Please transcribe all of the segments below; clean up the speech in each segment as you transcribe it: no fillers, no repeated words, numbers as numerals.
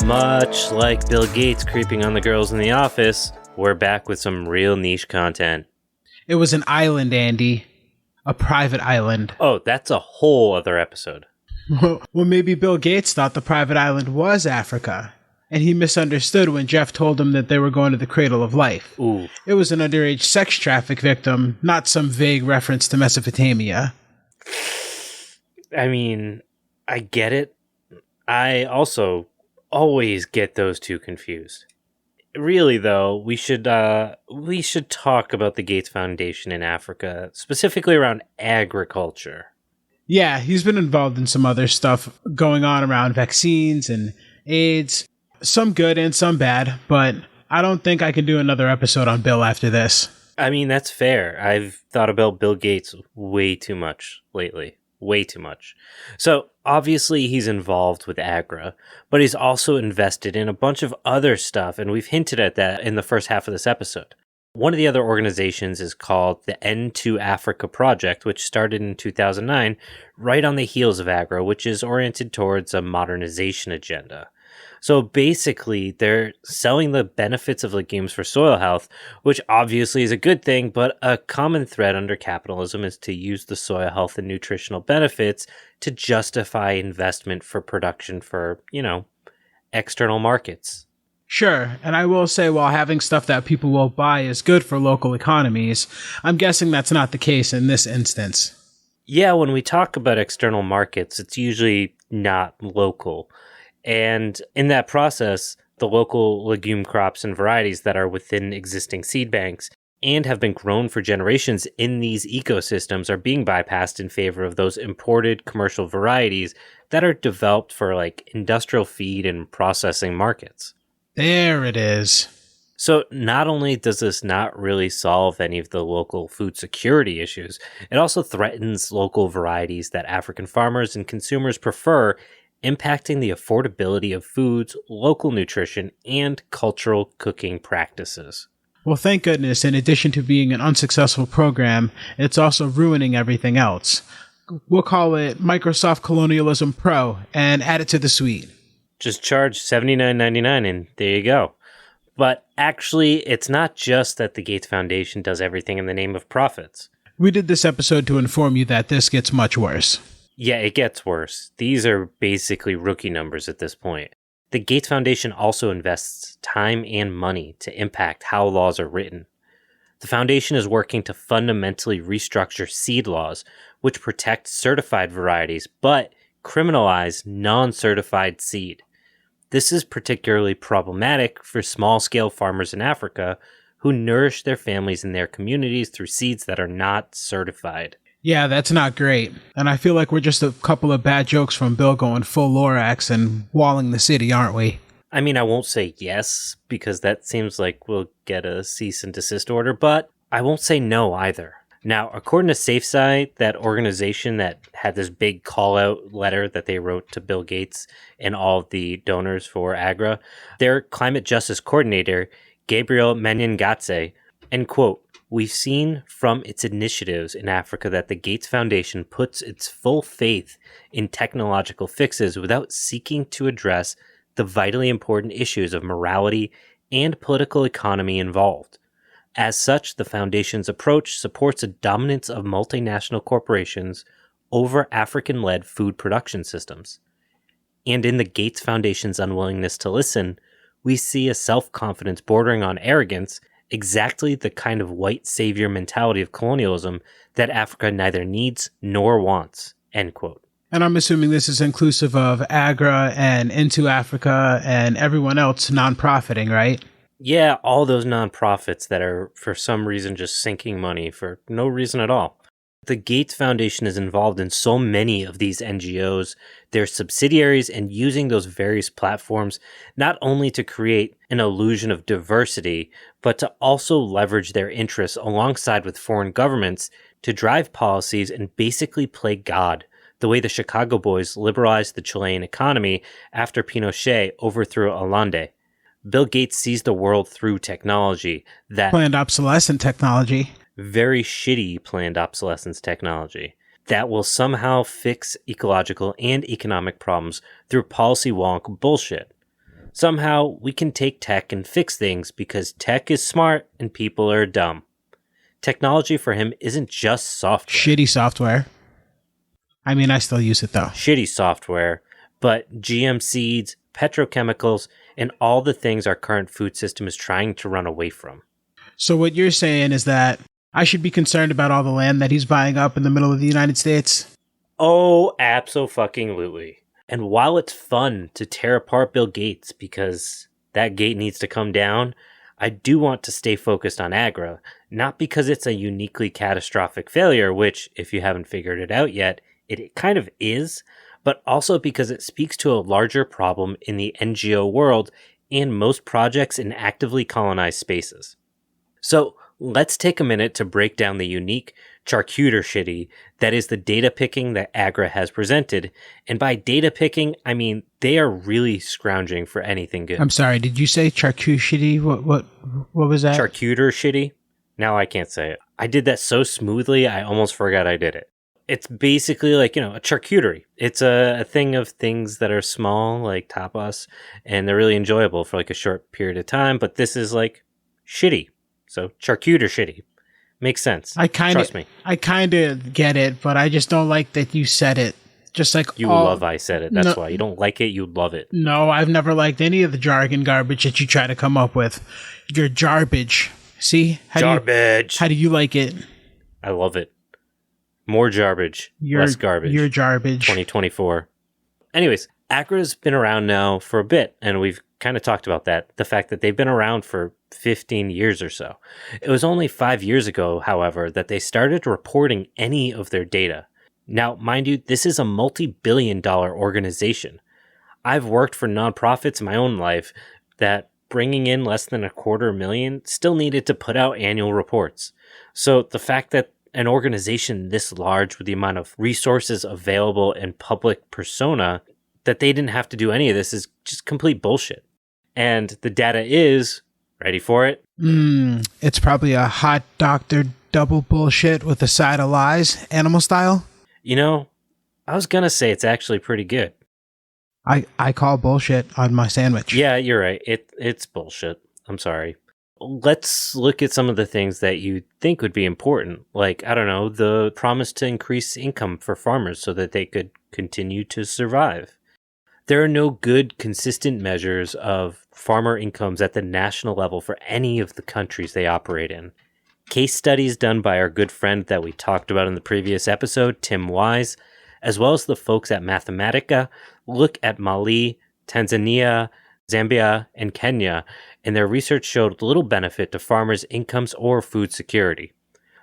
Much like Bill Gates creeping on the girls in the office, we're back with some real niche content. It was an island, Andy. A private island. Oh, that's a whole other episode. Well, maybe Bill Gates thought the private island was Africa, and he misunderstood when Jeff told him that they were going to the cradle of life. Ooh. It was an underage sex traffic victim, not some vague reference to Mesopotamia. I mean, I get it. I also always get those two confused. Really, though, we should talk about the Gates Foundation in Africa, specifically around agriculture. Yeah, he's been involved in some other stuff going on around vaccines and AIDS. Some good and some bad, but I don't think I can do another episode on Bill after this. I mean, that's fair. I've thought about Bill Gates way too much lately. Way too much. So, obviously, he's involved with AGRA, but he's also invested in a bunch of other stuff, and we've hinted at that in the first half of this episode. One of the other organizations is called the N2 Africa Project, which started in 2009, right on the heels of AGRA, which is oriented towards a modernization agenda. So basically, they're selling the benefits of legumes for soil health, which obviously is a good thing, but a common thread under capitalism is to use the soil health and nutritional benefits to justify investment for production for, external markets. Sure, and I will say while having stuff that people will buy is good for local economies, I'm guessing that's not the case in this instance. Yeah, when we talk about external markets, it's usually not local. And in that process, the local legume crops and varieties that are within existing seed banks and have been grown for generations in these ecosystems are being bypassed in favor of those imported commercial varieties that are developed for industrial feed and processing markets. There it is. So not only does this not really solve any of the local food security issues, it also threatens local varieties that African farmers and consumers prefer, impacting the affordability of foods, local nutrition, and cultural cooking practices. Well, thank goodness, in addition to being an unsuccessful program, it's also ruining everything else. We'll call it Microsoft Colonialism Pro and add it to the suite. Just charge $79.99 and there you go. But actually, it's not just that the Gates Foundation does everything in the name of profits. We did this episode to inform you that this gets much worse. Yeah, it gets worse. These are basically rookie numbers at this point. The Gates Foundation also invests time and money to impact how laws are written. The foundation is working to fundamentally restructure seed laws, which protect certified varieties, but criminalize non-certified seed. This is particularly problematic for small-scale farmers in Africa who nourish their families and their communities through seeds that are not certified. Yeah, that's not great. And I feel like we're just a couple of bad jokes from Bill going full Lorax and walling the city, aren't we? I mean, I won't say yes, because that seems like we'll get a cease and desist order, but I won't say no either. Now, according to SafeSide, that organization that had this big call-out letter that they wrote to Bill Gates and all of the donors for AGRA, their climate justice coordinator, Gabriel Manyangatse, and quote, "We've seen from its initiatives in Africa that the Gates Foundation puts its full faith in technological fixes without seeking to address the vitally important issues of morality and political economy involved. As such, the Foundation's approach supports a dominance of multinational corporations over African-led food production systems. And in the Gates Foundation's unwillingness to listen, we see a self-confidence bordering on arrogance, exactly the kind of white savior mentality of colonialism that Africa neither needs nor wants," end quote. And I'm assuming this is inclusive of AGRA and Into Africa and everyone else non-profiting, right? Yeah, all those nonprofits that are for some reason just sinking money for no reason at all. The Gates Foundation is involved in so many of these NGOs, their subsidiaries, and using those various platforms not only to create an illusion of diversity, but to also leverage their interests alongside with foreign governments to drive policies and basically play God, the way the Chicago Boys liberalized the Chilean economy after Pinochet overthrew Allende. Bill Gates sees the world through technology that Planned obsolescent technology. very shitty planned obsolescence technology that will somehow fix ecological and economic problems through policy wonk bullshit. Somehow, we can take tech and fix things because tech is smart and people are dumb. Technology for him isn't just software. Shitty software. I mean, I still use it though. Shitty software, but GM seeds, petrochemicals, and all the things our current food system is trying to run away from. So what you're saying is that I should be concerned about all the land that he's buying up in the middle of the United States? Oh, abso-fucking-lutely. And while it's fun to tear apart Bill Gates because that gate needs to come down, I do want to stay focused on AGRA, not because it's a uniquely catastrophic failure, which, if you haven't figured it out yet, it kind of is, but also because it speaks to a larger problem in the NGO world and most projects in actively colonized spaces. So let's take a minute to break down the unique charcuterie that is the data picking that AGRA has presented. And by data picking, I mean they are really scrounging for anything good. I'm sorry, did you say charcuterie? What was that? Charcuterie? Now I can't say it. I did that so smoothly, I almost forgot I did it. It's basically like, a charcuterie. It's a thing of things that are small, like tapas, and they're really enjoyable for like a short period of time. But this is like shitty. So charcuterie. Makes sense. Trust me. I kind of get it, but I just don't like that you said it. Just like love I said it. That's why. You don't like it, you love it. No, I've never liked any of the jargon garbage that you try to come up with. You're garbage. See? Garbage. How do you like it? I love it. More garbage, less garbage. You're garbage. 2024. Anyways, AGRA's been around now for a bit, and we've kind of talked about that. The fact that they've been around for 15 years or so. It was only 5 years ago, however, that they started reporting any of their data. Now, mind you, this is a multi-billion-dollar organization. I've worked for nonprofits in my own life that bringing in less than $250,000 still needed to put out annual reports. So the fact that an organization this large with the amount of resources available and public persona, that they didn't have to do any of this is just complete bullshit. And the data is, ready for it? It's probably a hot doctor double bullshit with a side of lies, animal style. I was going to say it's actually pretty good. I call bullshit on my sandwich. Yeah, you're right. It's bullshit. I'm sorry. Let's look at some of the things that you think would be important. Like, I don't know, the promise to increase income for farmers so that they could continue to survive. There are no good, consistent measures of farmer incomes at the national level for any of the countries they operate in. Case studies done by our good friend that we talked about in the previous episode, Tim Wise, as well as the folks at Mathematica, look at Mali, Tanzania, Zambia, and Kenya, and their research showed little benefit to farmers' incomes or food security.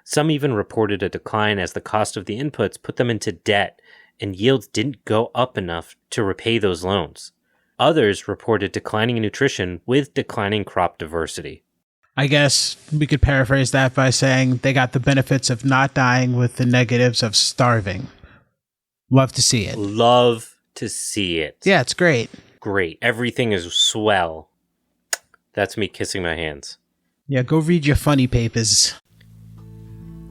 Some even reported a decline as the cost of the inputs put them into debt, and yields didn't go up enough to repay those loans. Others reported declining nutrition with declining crop diversity. I guess we could paraphrase that by saying they got the benefits of not dying with the negatives of starving. Love to see it. Love to see it. Yeah, it's great. Great. Everything is swell. That's me kissing my hands. Yeah, go read your funny papers.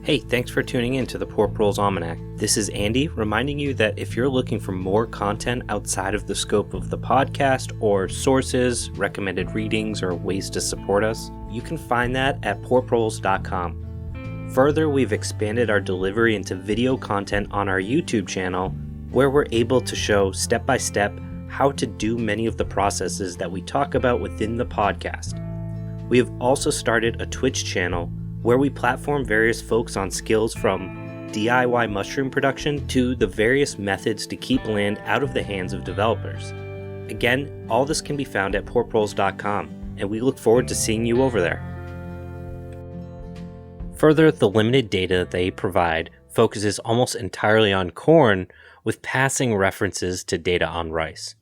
Hey, thanks for tuning in to the Poor Proles Almanac. This is Andy, reminding you that if you're looking for more content outside of the scope of the podcast, or sources, recommended readings, or ways to support us, you can find that at poorproles.com. Further, we've expanded our delivery into video content on our YouTube channel, where we're able to show step-by-step how to do many of the processes that we talk about within the podcast. We have also started a Twitch channel where we platform various folks on skills from DIY mushroom production to the various methods to keep land out of the hands of developers. Again, all this can be found at poorproles.com, and we look forward to seeing you over there. Further, the limited data they provide focuses almost entirely on corn, with passing references to data on rice.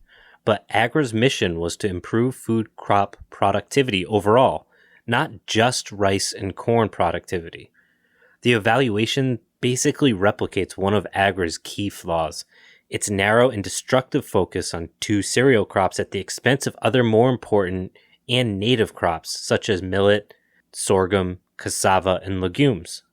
But AGRA's mission was to improve food crop productivity overall, not just rice and corn productivity. The evaluation basically replicates one of AGRA's key flaws, its narrow and destructive focus on two cereal crops at the expense of other more important and native crops such as millet, sorghum, cassava, and legumes.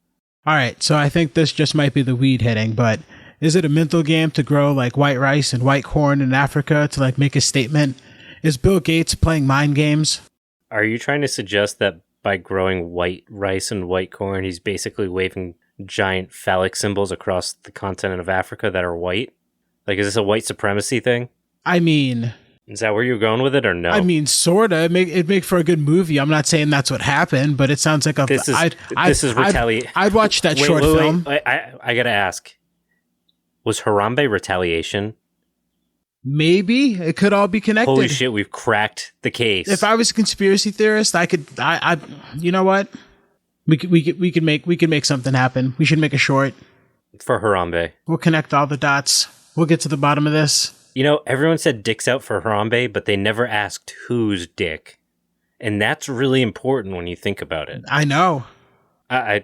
All right, so I think this just might be the weed hitting, but is it a mental game to grow like white rice and white corn in Africa to like make a statement Is Bill Gates playing mind games? Are you trying to suggest that by growing white rice and white corn, he's basically waving giant phallic symbols across the continent of Africa that are white? Like, is this a white supremacy thing? I mean, is that where you're going with it, or no? I mean, sorta. It'd make for a good movie. I'm not saying that's what happened, but it sounds like this is retaliation. I'd watch that short film. I gotta ask: was Harambe retaliation? Maybe it could all be connected. Holy shit, we've cracked the case. If I was a conspiracy theorist, I you know what? We could make something happen. We should make a short for Harambe. We'll connect all the dots. We'll get to the bottom of this. You know, everyone said dick's out for Harambe, but they never asked whose dick. And that's really important when you think about it. I know. I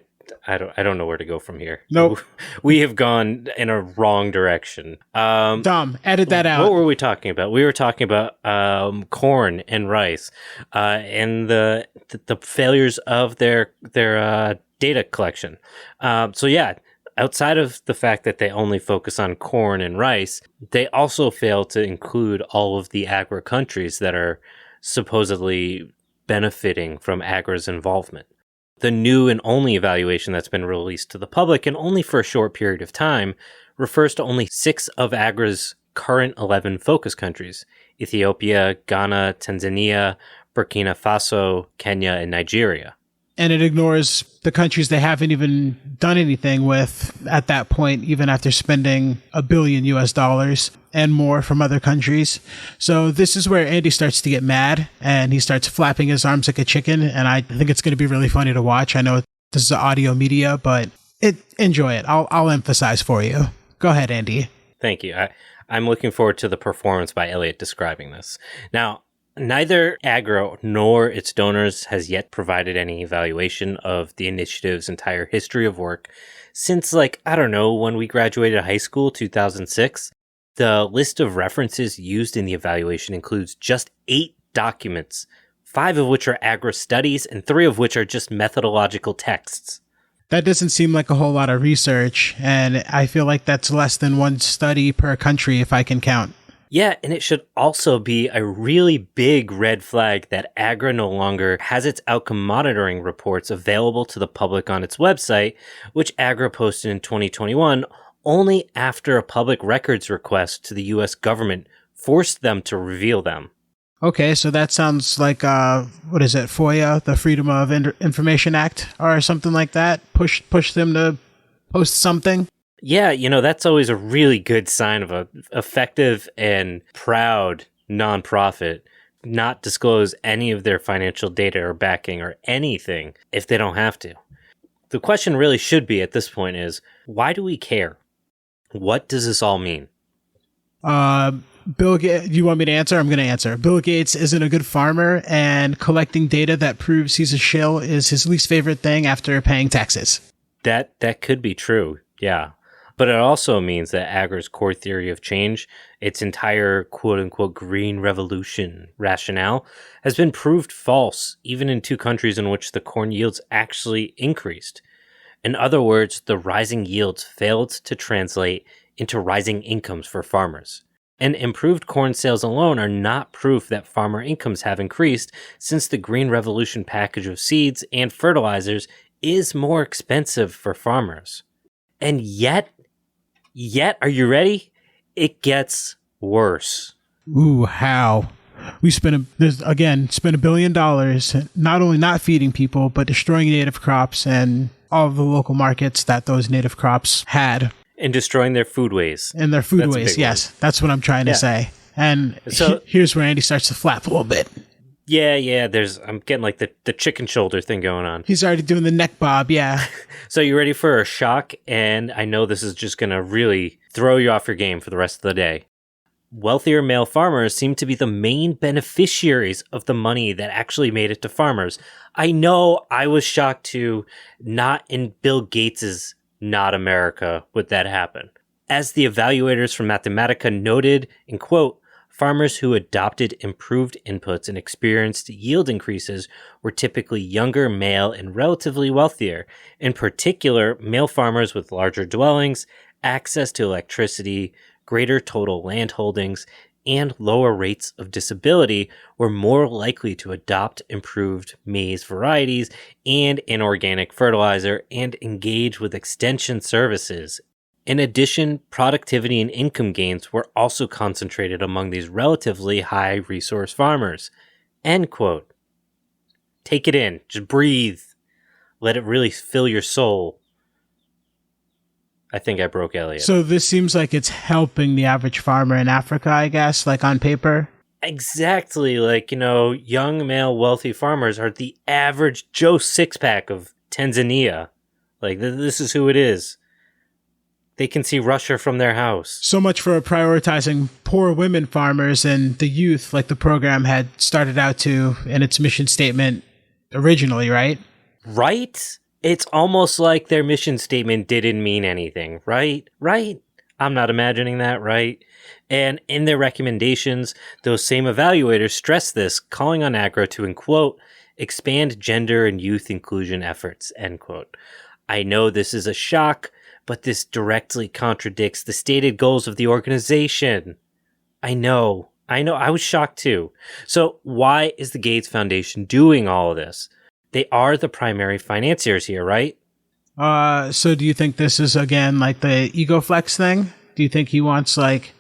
don't know where to go from here. Nope. We have gone in a wrong direction. Dom, edit that out. What were we talking about? We were talking about corn and rice, and the failures of their data collection. So yeah, outside of the fact that they only focus on corn and rice, they also fail to include all of the AGRA countries that are supposedly benefiting from AGRA's involvement. The new and only evaluation that's been released to the public, and only for a short period of time, refers to only 6 of AGRA's current 11 focus countries: Ethiopia, Ghana, Tanzania, Burkina Faso, Kenya, and Nigeria. And it ignores the countries they haven't even done anything with at that point, even after spending $1 billion US and more from other countries. So this is where Andy starts to get mad and he starts flapping his arms like a chicken. And I think it's going to be really funny to watch. I know this is audio media, but enjoy it. I'll emphasize for you. Go ahead, Andy. Thank you. I'm looking forward to the performance by Elliot describing this. Now, neither AGRA nor its donors has yet provided any evaluation of the initiative's entire history of work since, when we graduated high school, 2006. The list of references used in the evaluation includes just 8 documents, 5 of which are AGRA studies and 3 of which are just methodological texts. That doesn't seem like a whole lot of research, and I feel like that's less than 1 study per country if I can count. Yeah, and it should also be a really big red flag that AGRA no longer has its outcome monitoring reports available to the public on its website, which AGRA posted in 2021 only after a public records request to the U.S. government forced them to reveal them. Okay, so that sounds like, what is it, FOIA, the Freedom of Information Act, or something like that? Push them to post something? Yeah, that's always a really good sign of a effective and proud nonprofit not disclose any of their financial data or backing or anything if they don't have to. The question really should be at this point is, why do we care? What does this all mean? Bill Gates, you want me to answer? I'm going to answer. Bill Gates isn't a good farmer, and collecting data that proves he's a shill is his least favorite thing after paying taxes. That could be true, yeah. But it also means that AGRA's core theory of change, its entire quote-unquote green revolution rationale, has been proved false, even in 2 countries in which the corn yields actually increased. In other words, the rising yields failed to translate into rising incomes for farmers. And improved corn sales alone are not proof that farmer incomes have increased, since the Green Revolution package of seeds and fertilizers is more expensive for farmers. And yet, are you ready? It gets worse. Ooh, how? We spent $1 billion not only not feeding people, but destroying native crops and all of the local markets that those native crops had. And destroying their foodways. And their foodways, yes. That's what I'm trying to say. And so, here's where Andy starts to flap a little bit. Yeah, I'm getting like the chicken shoulder thing going on. He's already doing the neck bob, yeah. So you ready for a shock? And I know this is just going to really throw you off your game for the rest of the day. Wealthier male farmers seem to be the main beneficiaries of the money that actually made it to farmers. I know I was shocked too, not in Bill Gates's Not America would that happen. As the evaluators from Mathematica noted, in quote, farmers who adopted improved inputs and experienced yield increases were typically younger, male, and relatively wealthier. In particular, male farmers with larger dwellings, access to electricity, greater total land holdings, and lower rates of disability were more likely to adopt improved maize varieties and inorganic fertilizer and engage with extension services. In addition, productivity and income gains were also concentrated among these relatively high resource farmers. End quote. Take it in. Just breathe. Let it really fill your soul. I think I broke Elliot. So this seems like it's helping the average farmer in Africa, I guess, like on paper. Exactly. Like, young male wealthy farmers are the average Joe Sixpack of Tanzania. Like, this is who it is. They can see Russia from their house. So much for prioritizing poor women farmers and the youth, like the program had started out to in its mission statement originally, right? Right? It's almost like their mission statement didn't mean anything, right? Right? I'm not imagining that, right? And in their recommendations, those same evaluators stress this, calling on AGRA to, and quote, expand gender and youth inclusion efforts, end quote. I know this is a shock, but this directly contradicts the stated goals of the organization. I know. I was shocked too. So why is the Gates Foundation doing all of this? They are the primary financiers here, right? So do you think this is, again, like the ego flex thing? Do you think he wants, like,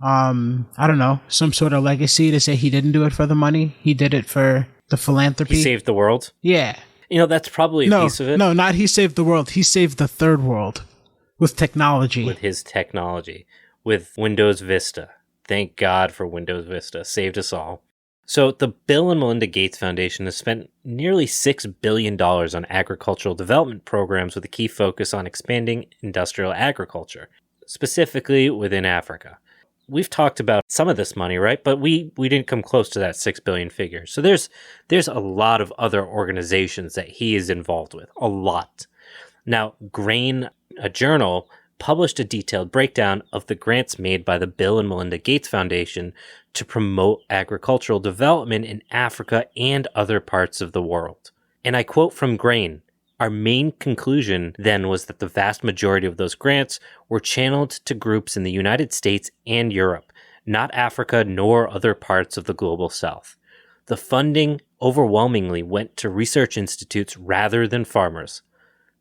I don't know, some sort of legacy to say he didn't do it for the money? He did it for the philanthropy? He saved the world? Yeah. That's probably a piece of it. No, not he saved the world. He saved the third world with technology. With his technology. With Windows Vista. Thank God for Windows Vista. Saved us all. So the Bill and Melinda Gates Foundation has spent nearly $6 billion on agricultural development programs with a key focus on expanding industrial agriculture, specifically within Africa. We've talked about some of this money, right? But we didn't come close to that $6 billion figure. So there's a lot of other organizations that he is involved with. A lot. Now, Grain, a journal, published a detailed breakdown of the grants made by the Bill and Melinda Gates Foundation to promote agricultural development in Africa and other parts of the world. And I quote from Grain, our main conclusion then was that the vast majority of those grants were channeled to groups in the United States and Europe, not Africa nor other parts of the global south. The funding overwhelmingly went to research institutes rather than farmers.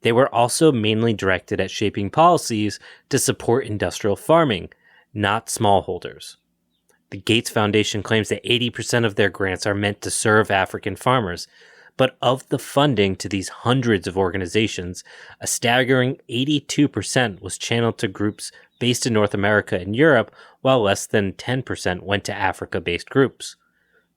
They were also mainly directed at shaping policies to support industrial farming, not smallholders. The Gates Foundation claims that 80% of their grants are meant to serve African farmers, but of the funding to these hundreds of organizations, a staggering 82% was channeled to groups based in North America and Europe, while less than 10% went to Africa-based groups.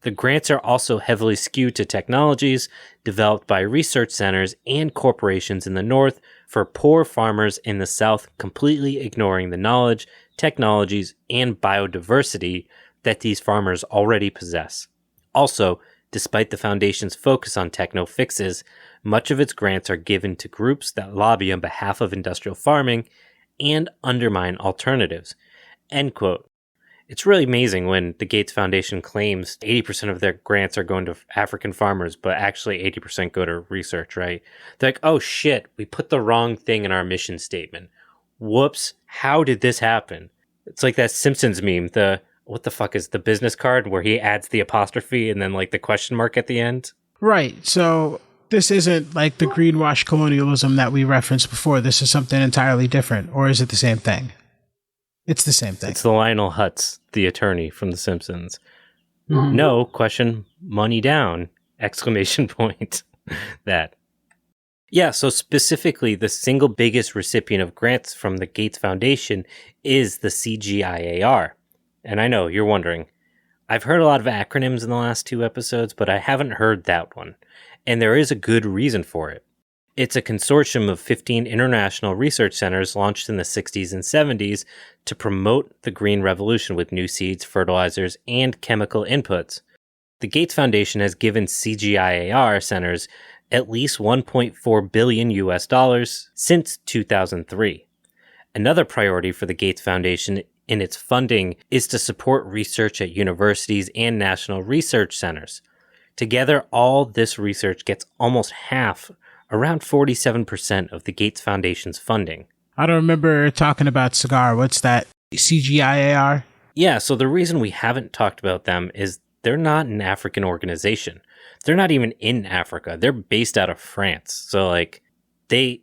The grants are also heavily skewed to technologies developed by research centers and corporations in the North for poor farmers in the South, completely ignoring the knowledge, technologies, and biodiversity that these farmers already possess. Also, despite the Foundation's focus on techno fixes, much of its grants are given to groups that lobby on behalf of industrial farming and undermine alternatives. End quote. It's really amazing when the Gates Foundation claims 80% of their grants are going to African farmers, but actually 80% go to research, right? They're like, oh shit, we put the wrong thing in our mission statement. Whoops, how did this happen? It's like that Simpsons meme, what the fuck is the business card where he adds the apostrophe and then like the question mark at the end? Right, so this isn't like the greenwash colonialism that we referenced before. This is something entirely different, or is it the same thing? It's the same thing. It's the Lionel Hutz, the attorney from The Simpsons. Mm-hmm. No, question, money down, exclamation point. That. Yeah, so specifically, the single biggest recipient of grants from the Gates Foundation is the CGIAR. And I know, you're wondering, I've heard a lot of acronyms in the last 2 episodes, but I haven't heard that one. And there is a good reason for it. It's a consortium of 15 international research centers launched in the 60s and 70s to promote the green revolution with new seeds, fertilizers, and chemical inputs. The Gates Foundation has given CGIAR centers at least $1.4 billion US since 2003. Another priority for the Gates Foundation in its funding is to support research at universities and national research centers. Together, all this research gets almost half, around 47% of the Gates Foundation's funding. I don't remember talking about cigar. What's that? CGIAR? Yeah, so the reason we haven't talked about them is they're not an African organization. They're not even in Africa. They're based out of France. So we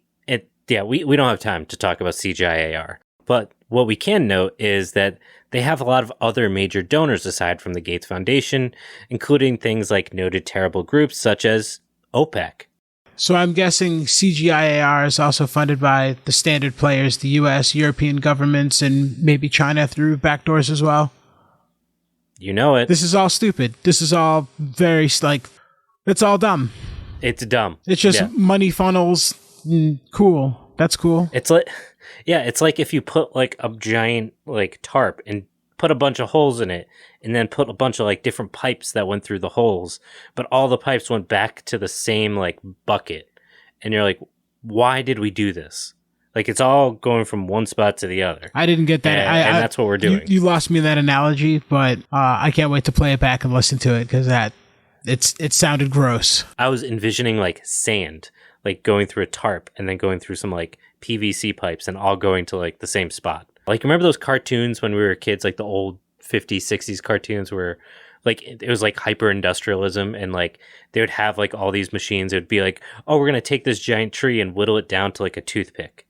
don't have time to talk about CGIAR. But what we can note is that they have a lot of other major donors aside from the Gates Foundation, including things like noted terrible groups such as OPEC. So I'm guessing CGIAR is also funded by the standard players, the US, European governments, and maybe China through backdoors as well. You know it. This is all stupid. This is all very, it's all dumb. It's dumb. It's just money funnels. Cool. That's cool. It's like if you put like a giant like tarp and put a bunch of holes in it and then put a bunch of like different pipes that went through the holes, but all the pipes went back to the same like bucket. And you're like, why did we do this? Like it's all going from one spot to the other. I didn't get that. And that's what we're doing. You lost me in that analogy, but I can't wait to play it back and listen to it because it sounded gross. I was envisioning like sand, like going through a tarp and then going through some like PVC pipes and all going to like the same spot. Like remember those cartoons when we were kids, like the old 50s, 60s cartoons where like it was like hyper industrialism and like they would have like all these machines. It would be like, oh, we're going to take this giant tree and whittle it down to like a toothpick.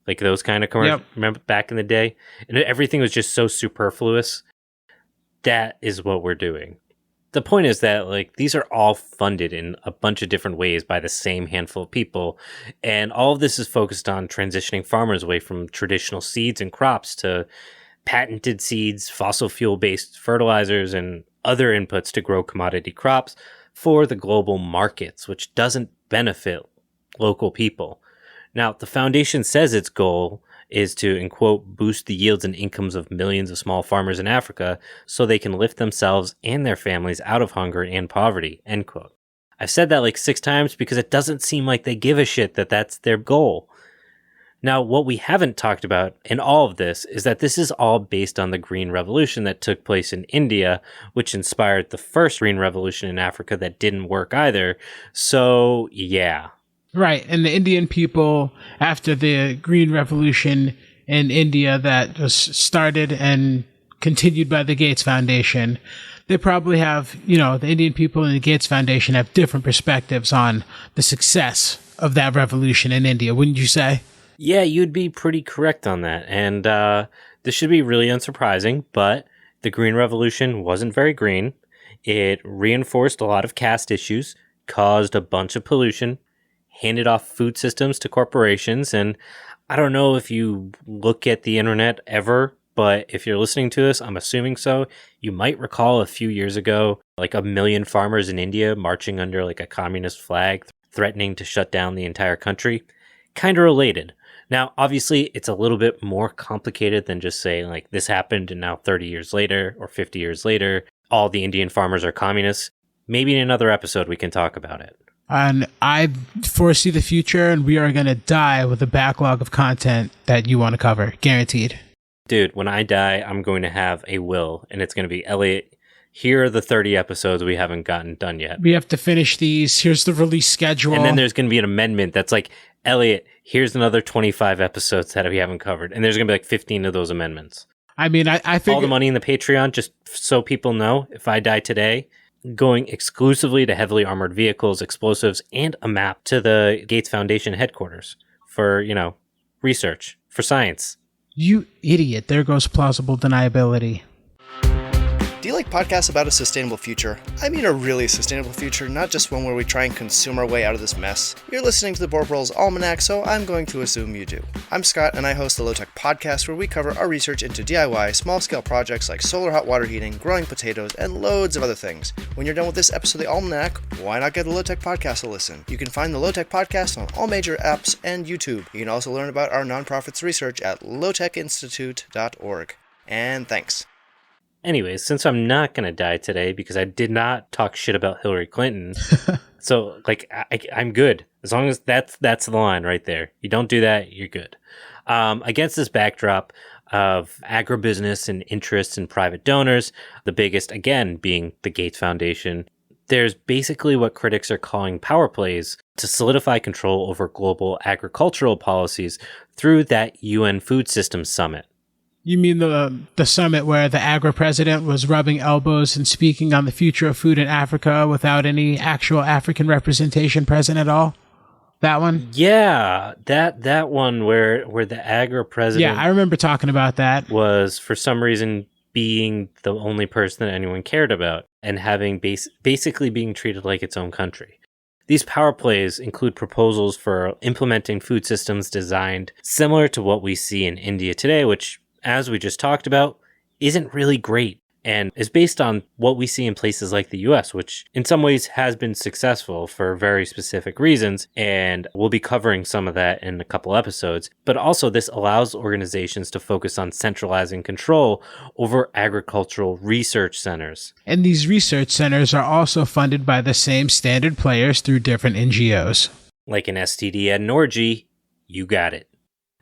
Like those kind of commercials. Yep. Remember back in the day? And everything was just so superfluous. That is what we're doing. The point is that like these are all funded in a bunch of different ways by the same handful of people. And all of this is focused on transitioning farmers away from traditional seeds and crops to patented seeds, fossil fuel-based fertilizers, and other inputs to grow commodity crops for the global markets, which doesn't benefit local people. Now, the foundation says its goal is to, in quote, boost the yields and incomes of millions of small farmers in Africa so they can lift themselves and their families out of hunger and poverty, end quote. I've said that like 6 times because it doesn't seem like they give a shit that that's their goal. Now, what we haven't talked about in all of this is that this is all based on the Green Revolution that took place in India, which inspired the first Green Revolution in Africa that didn't work either. So, yeah. Right, and the Indian people, after the Green Revolution in India that was started and continued by the Gates Foundation, they probably have, the Indian people and the Gates Foundation have different perspectives on the success of that revolution in India, wouldn't you say? Yeah, you'd be pretty correct on that. And this should be really unsurprising, but the Green Revolution wasn't very green. It reinforced a lot of caste issues, caused a bunch of pollution, handed off food systems to corporations. And I don't know if you look at the internet ever, but if you're listening to this, I'm assuming so. You might recall a few years ago, like 1 million farmers in India marching under like a communist flag, threatening to shut down the entire country. Kind of related. Now, obviously, it's a little bit more complicated than just saying like this happened and now 30 years later or 50 years later, all the Indian farmers are communists. Maybe in another episode we can talk about it. And I foresee the future, and we are going to die with a backlog of content that you want to cover. Guaranteed. Dude, when I die, I'm going to have a will, and it's going to be, Elliot, here are the 30 episodes we haven't gotten done yet. We have to finish these. Here's the release schedule. And then there's going to be an amendment that's like, Elliot, here's another 25 episodes that we haven't covered. And there's going to be like 15 of those amendments. I mean, I think all the money in the Patreon, just so people know, if I die today, going exclusively to heavily armored vehicles, explosives, and a map to the Gates Foundation headquarters for, research, for science. You idiot. There goes plausible deniability. Do you like podcasts about a sustainable future? I mean a really sustainable future, not just one where we try and consume our way out of this mess. You're listening to the Board Bros Almanac, so I'm going to assume you do. I'm Scott, and I host the Low Tech Podcast, where we cover our research into DIY, small-scale projects like solar hot water heating, growing potatoes, and loads of other things. When you're done with this episode of the Almanac, why not give the Low Tech Podcast a listen? You can find the Low Tech Podcast on all major apps and YouTube. You can also learn about our nonprofits research at lowtechinstitute.org. And thanks. Anyways, since I'm not going to die today because I did not talk shit about Hillary Clinton, so like I'm good. As long as that's the line right there. You don't do that, you're good. Against this backdrop of agribusiness and interests in private donors, the biggest, again, being the Gates Foundation, there's basically what critics are calling power plays to solidify control over global agricultural policies through that UN Food Systems Summit. You mean the summit where the AGRA president was rubbing elbows and speaking on the future of food in Africa without any actual African representation present at all? That one? Yeah, that one where the AGRA president Yeah, I remember talking about that. was for some reason being the only person that anyone cared about and having basically being treated like its own country. These power plays include proposals for implementing food systems designed similar to what we see in India today, which, as we just talked about, isn't really great and is based on what we see in places like the US, which in some ways has been successful for very specific reasons. And we'll be covering some of that in a couple episodes. But also, this allows organizations to focus on centralizing control over agricultural research centers. And these research centers are also funded by the same standard players through different NGOs. Like an STD and Norgy, you got it.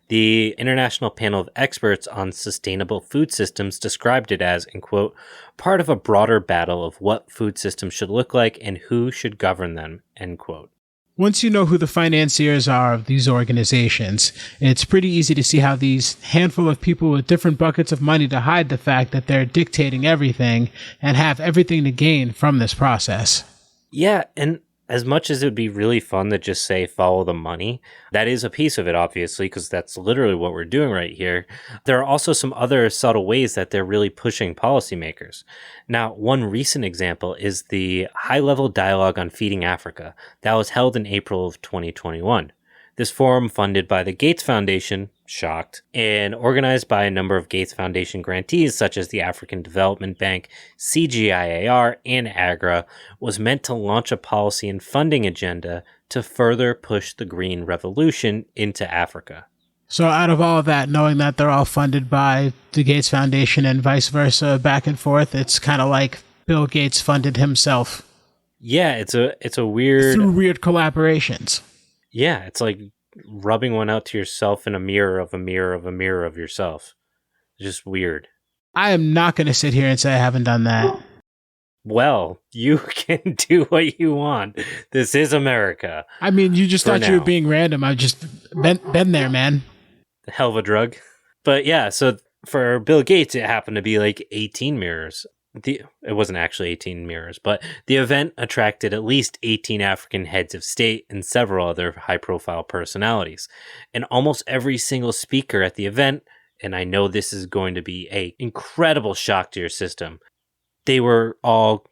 The International Panel of Experts on Sustainable Food Systems described it as, and quote, part of a broader battle of what food systems should look like and who should govern them, end quote. Once you know who the financiers are of these organizations, it's pretty easy to see how these handful of people with different buckets of money to hide the fact that they're dictating everything and have everything to gain from this process. Yeah, and as much as it would be really fun to just say follow the money, that is a piece of it, obviously, because that's literally what we're doing right here. There are also some other subtle ways that they're really pushing policymakers. Now, one recent example is the high-level dialogue on feeding Africa that was held in April of 2021. This forum, funded by the Gates Foundation, shocked, and organized by a number of Gates Foundation grantees such as the African Development Bank, CGIAR, and AGRA, was meant to launch a policy and funding agenda to further push the green revolution into Africa. So out of all of that, knowing that they're all funded by the Gates Foundation and vice versa, back and forth, it's kind of like Bill Gates funded himself. Yeah, it's a weird... through weird collaborations. Yeah, it's like rubbing one out to yourself in a mirror of a mirror of a mirror of yourself. It's just weird. I am not going to sit here and say I haven't done that. Well, you can do what you want. This is America. I mean, you just thought you were being random. I've just been there, man. Hell of a drug. But yeah, so for Bill Gates, it happened to be like 18 mirrors. It wasn't actually 18 mirrors, but the event attracted at least 18 African heads of state and several other high-profile personalities. And almost every single speaker at the event, and I know this is going to be an incredible shock to your system, they were all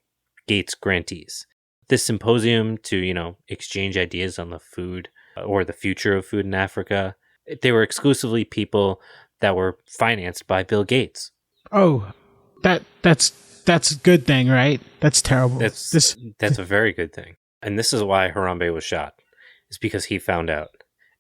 Gates grantees. This symposium to, exchange ideas on the food or the future of food in Africa, they were exclusively people that were financed by Bill Gates. Oh, that's a good thing, right? That's terrible. That's a very good thing. And this is why Harambe was shot. It's because he found out.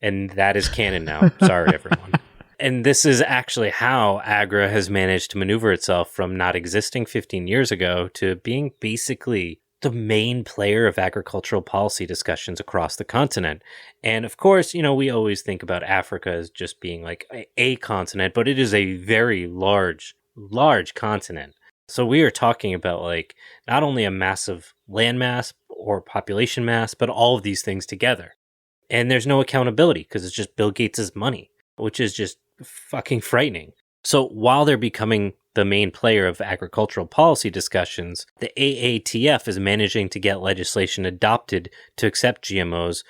And that is canon now. Sorry, everyone. And this is actually how AGRA has managed to maneuver itself from not existing 15 years ago to being basically the main player of agricultural policy discussions across the continent. And of course, we always think about Africa as just being like a continent, but it is a very large continent. So we are talking about like not only a massive landmass or population mass, but all of these things together. And there's no accountability because it's just Bill Gates' money, which is just fucking frightening. So while they're becoming the main player of agricultural policy discussions, the AATF is managing to get legislation adopted to accept GMOs,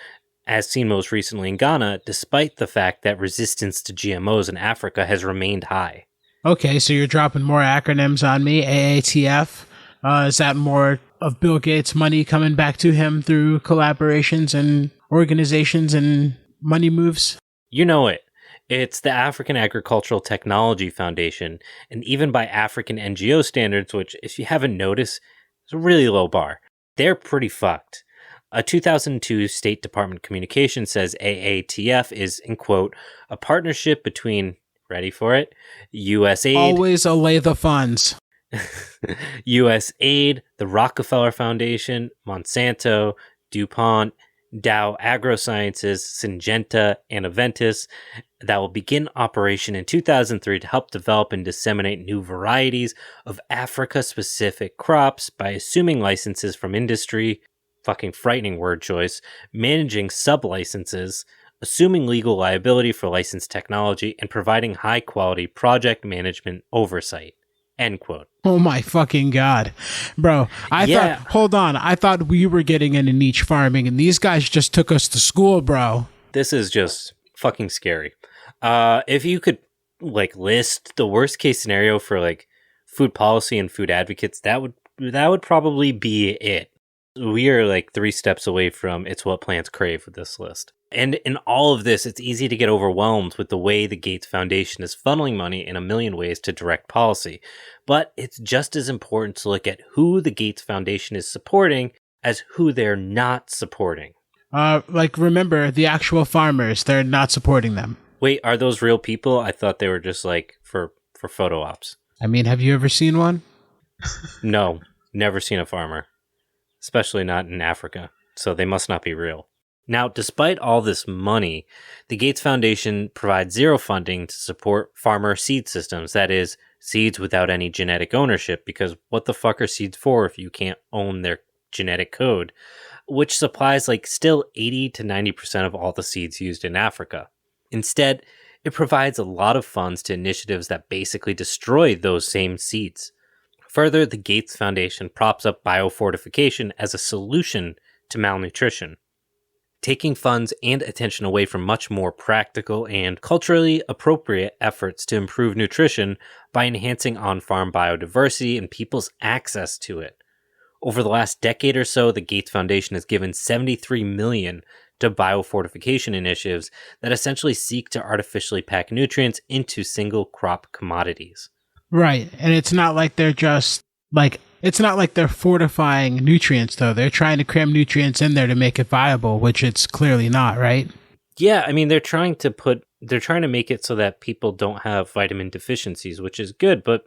as seen most recently in Ghana, despite the fact that resistance to GMOs in Africa has remained high. Okay, so you're dropping more acronyms on me. AATF. Is that more of Bill Gates' money coming back to him through collaborations and organizations and money moves? You know it. It's the African Agricultural Technology Foundation, and even by African NGO standards, which, if you haven't noticed, is a really low bar. They're pretty fucked. A 2002 State Department communication says AATF is, in quote, a partnership between, ready for it, USAID. Always allay the funds. USAID, the Rockefeller Foundation, Monsanto, DuPont, Dow AgroSciences, Syngenta, and Aventis that will begin operation in 2003 to help develop and disseminate new varieties of Africa-specific crops by assuming licenses from industry, fucking frightening word choice, managing sub-licenses, assuming legal liability for licensed technology, and providing high-quality project management oversight. End quote. Oh my fucking God. Bro, hold on. I thought we were getting into niche farming and these guys just took us to school, bro. This is just fucking scary. If you could list the worst case scenario for food policy and food advocates, that would probably be it. We are 3 steps away from it's what plants crave with this list. And in all of this, it's easy to get overwhelmed with the way the Gates Foundation is funneling money in a million ways to direct policy. But it's just as important to look at who the Gates Foundation is supporting as who they're not supporting. Remember, the actual farmers, they're not supporting them. Wait, are those real people? I thought they were just for photo ops. I mean, have you ever seen one? No, never seen a farmer. Especially not in Africa. So they must not be real. Now, despite all this money, the Gates Foundation provides zero funding to support farmer seed systems. That is, seeds without any genetic ownership, because what the fuck are seeds for if you can't own their genetic code? Which supplies still 80 to 90% of all the seeds used in Africa. Instead, it provides a lot of funds to initiatives that basically destroy those same seeds. Further, the Gates Foundation props up biofortification as a solution to malnutrition, taking funds and attention away from much more practical and culturally appropriate efforts to improve nutrition by enhancing on-farm biodiversity and people's access to it. Over the last decade or so, the Gates Foundation has given $73 million to biofortification initiatives that essentially seek to artificially pack nutrients into single crop commodities. Right, and it's not like they're just it's not like they're fortifying nutrients, though. They're trying to cram nutrients in there to make it viable, which it's clearly not, right? Yeah, I mean, they're trying to make it so that people don't have vitamin deficiencies, which is good, but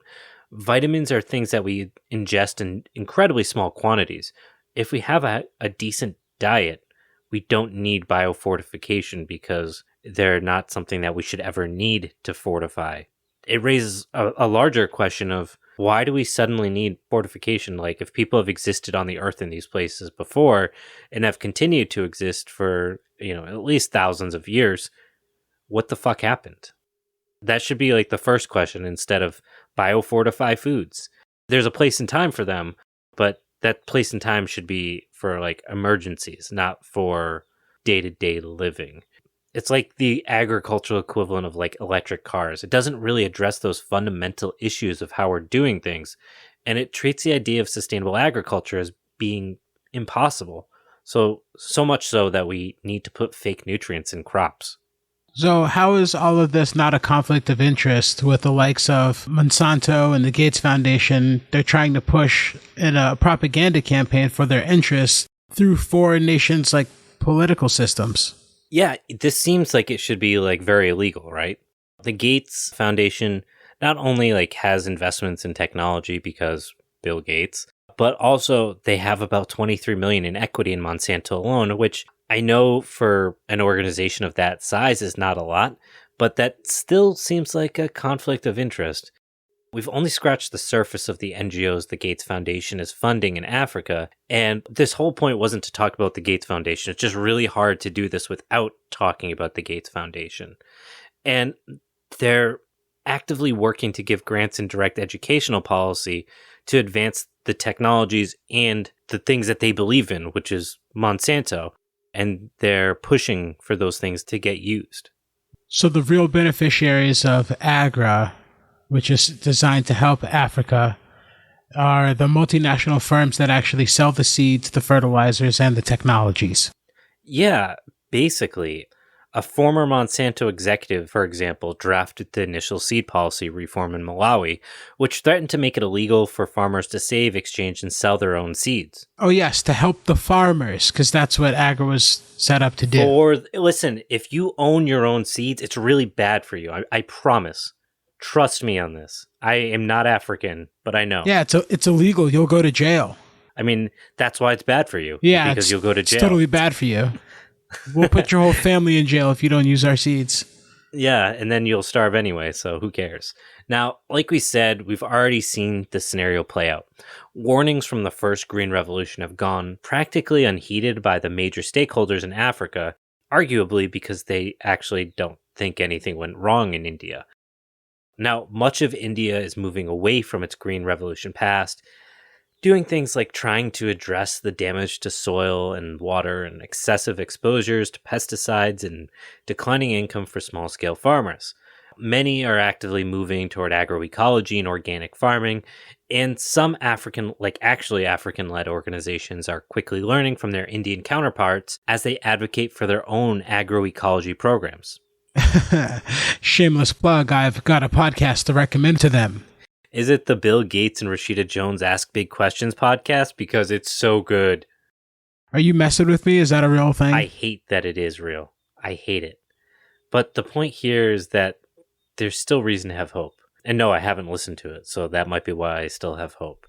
vitamins are things that we ingest in incredibly small quantities. If we have a decent diet, we don't need biofortification because they're not something that we should ever need to fortify. It raises a larger question of, why do we suddenly need fortification? If people have existed on the earth in these places before and have continued to exist for, at least thousands of years, what the fuck happened? That should be the first question instead of biofortify foods. There's a place and time for them, but that place and time should be for emergencies, not for day-to-day living. It's like the agricultural equivalent of electric cars. It doesn't really address those fundamental issues of how we're doing things. And it treats the idea of sustainable agriculture as being impossible. So much so that we need to put fake nutrients in crops. So how is all of this not a conflict of interest with the likes of Monsanto and the Gates Foundation? They're trying to push in a propaganda campaign for their interests through foreign nations' political systems. Yeah, this seems like it should be very illegal, right? The Gates Foundation not only has investments in technology because Bill Gates, but also they have about 23 million in equity in Monsanto alone, which I know for an organization of that size is not a lot, but that still seems like a conflict of interest. We've only scratched the surface of the NGOs the Gates Foundation is funding in Africa, and this whole point wasn't to talk about the Gates Foundation. It's just really hard to do this without talking about the Gates Foundation. And they're actively working to give grants and direct educational policy to advance the technologies and the things that they believe in, which is Monsanto, and they're pushing for those things to get used. So the real beneficiaries of AGRA, which is designed to help Africa, are the multinational firms that actually sell the seeds, the fertilizers, and the technologies. Yeah, basically. A former Monsanto executive, for example, drafted the initial seed policy reform in Malawi, which threatened to make it illegal for farmers to save, exchange, and sell their own seeds. Oh, yes, to help the farmers, because that's what AGRA was set up to do. Listen, if you own your own seeds, it's really bad for you. I promise. Trust me on this. I am not African, but I know. Yeah, it's illegal. You'll go to jail. I mean, that's why it's bad for you. Yeah, because you'll go to jail. It's totally bad for you. We'll put your whole family in jail if you don't use our seeds. Yeah, and then you'll starve anyway, so who cares? Now, like we said, we've already seen this scenario play out. Warnings from the first Green Revolution have gone practically unheeded by the major stakeholders in Africa, arguably because they actually don't think anything went wrong in India. Now, much of India is moving away from its Green Revolution past, doing things like trying to address the damage to soil and water and excessive exposures to pesticides and declining income for small-scale farmers. Many are actively moving toward agroecology and organic farming, and some African-led organizations are quickly learning from their Indian counterparts as they advocate for their own agroecology programs. Shameless plug, I've got a podcast to recommend to them. Is it the Bill Gates and Rashida Jones Ask Big Questions podcast? Because it's so good. Are you messing with me? Is that a real thing? I hate that it is real. I hate it. But the point here is that there's still reason to have hope. And no, I haven't listened to it, so that might be why I still have hope.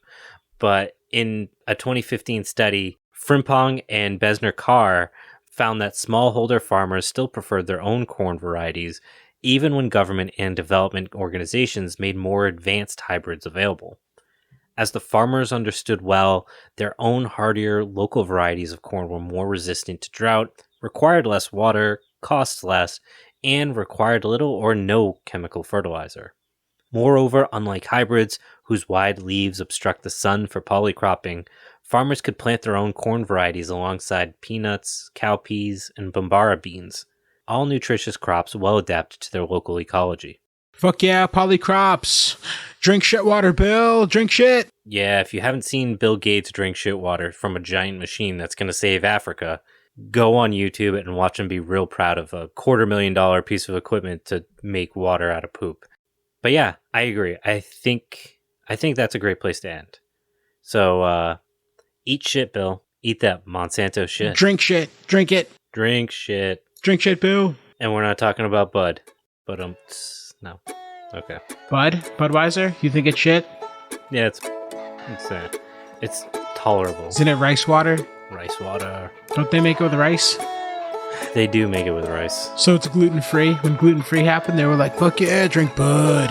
But in a 2015 study, Frimpong and Besner-Carr found that smallholder farmers still preferred their own corn varieties, even when government and development organizations made more advanced hybrids available. As the farmers understood well, their own hardier local varieties of corn were more resistant to drought, required less water, cost less, and required little or no chemical fertilizer. Moreover, unlike hybrids, whose wide leaves obstruct the sun for polycropping, farmers could plant their own corn varieties alongside peanuts, cowpeas, and bambara beans, all nutritious crops well adapted to their local ecology. Fuck yeah, polycrops. Drink shit water, Bill. Drink shit. Yeah, if you haven't seen Bill Gates drink shit water from a giant machine that's going to save Africa, go on YouTube and watch him be real proud of a $250,000 piece of equipment to make water out of poop. But yeah, I agree. I think that's a great place to end. So, eat shit, Bill. Eat that Monsanto shit. Drink shit. Drink it. Drink shit. Drink shit, Bill. And we're not talking about Bud. But, no. Okay. Bud? Budweiser? You think it's shit? Yeah, it's tolerable. Isn't it rice water? Rice water. Don't they make it with rice? They do make it with rice. So it's gluten-free. When gluten-free happened, they were like, fuck yeah, drink Bud.